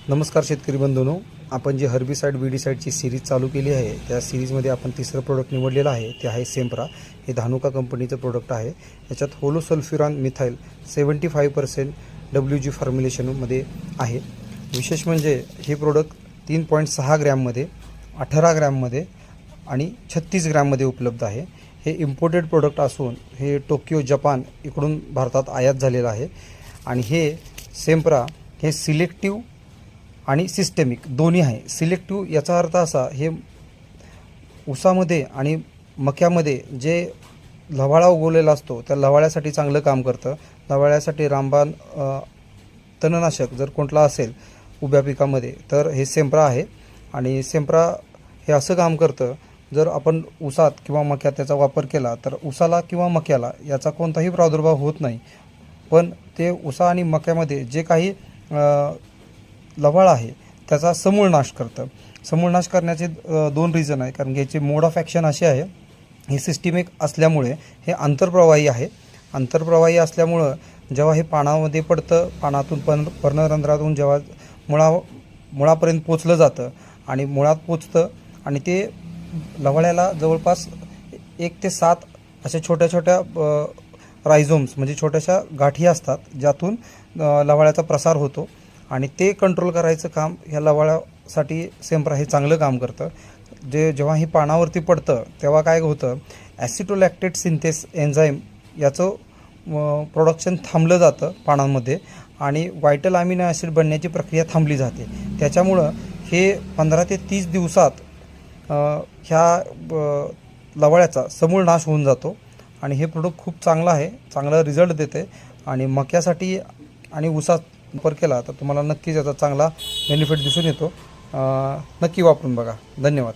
नमस्कार शेतकरी बंधूंनो, आपण जी हर्बिसाइड विडीसाइडची सीरीज चालू केली आहे त्या सीरीजमध्ये आपण तिसरं प्रोडक्ट निवडलेलं आहे ते आहे सेम्प्रा। हे धानुका कंपनीचं प्रोडक्ट आहे। याच्यात होलोसल्फ्युरॉन मिथाइल 75% WG फॉर्म्युलेशनमध्ये आहे। विशेष म्हणजे हे प्रोडक्ट 3.6 ग्रॅममध्ये, 18 ग्रॅममध्ये आणि 36 ग्रॅममध्ये उपलब्ध आहे। हे इम्पोर्टेड प्रोडक्ट असून हे टोकियो जपान इकडून भारतात आयात झालेलं आहे। आणि हे सेम्प्रा हे सिलेक्टिव्ह आणि सिस्टेमिक दोन्ही आहे। सिलेक्टिव्ह याचा अर्थ असा, हे ऊसामध्ये आणि मक्यामध्ये जे लवाळा उगवलेला असतो त्या लवाळ्यासाठी चांगलं काम करतं। लवाळ्यासाठी रामबाण तणनाशक जर कोणता असेल उभ्या पिकामध्ये तर हे सेम्प्रा आहे। आणि सेम्प्रा हे असं काम करतं, जर आपण ऊसात किंवा मक्यात त्याचा वापर केला तर ऊसाला किंवा मक्याला याचा कोणताही प्रादुर्भाव होत नाही, पण ते ऊसा आणि मक्यामध्ये जे काही लवाळ आहे त्याचा समूळ नाश करतं। समूळ नाश करण्याचे दोन रिझन आहे, कारण याचे मोड ऑफ ॲक्शन असे आहे, हे सिस्टिमिक असल्यामुळे हे आंतरप्रवाही आहे। आंतरप्रवाही असल्यामुळं जेव्हा हे पानामध्ये पडतं, पानातून पर्णरंध्रातून जेव्हा मुळापर्यंत पोचलं जातं आणि मुळात पोचतं आणि ते लवाळ्याला जवळपास 1 ते 7 अशा छोट्या छोट्या रायझोम्स म्हणजे छोट्याशा गाठी असतात, ज्यातून लवाळ्याचा प्रसार होतो आणि ते कंट्रोल करायचं काम ह्या लवाळ्यासाठी सेम्प्रा हे चांगलं काम करतं। जेव्हा हे पानावरती पडतं तेव्हा काय होतं, ॲसिटोलॅक्टेट सिंथेस एन्झाईम याचं प्रोडक्शन थांबलं जातं पानांमध्ये आणि व्हायटल अमिनो ॲसिड बनण्याची प्रक्रिया थांबली जाते। त्याच्यामुळं हे 15 ते 30 दिवसात ह्या लवाळ्याचा समूळ नाश होऊन जातो आणि हे प्रोडक्ट खूप चांगलं आहे, चांगला रिझल्ट देते। आणि मक्यासाठी आणि ऊसात वापर केला तर तुम्हाला नक्कीच याचा चांगला बेनिफिट दिसून येतो। नक्की वापरून बघा। धन्यवाद।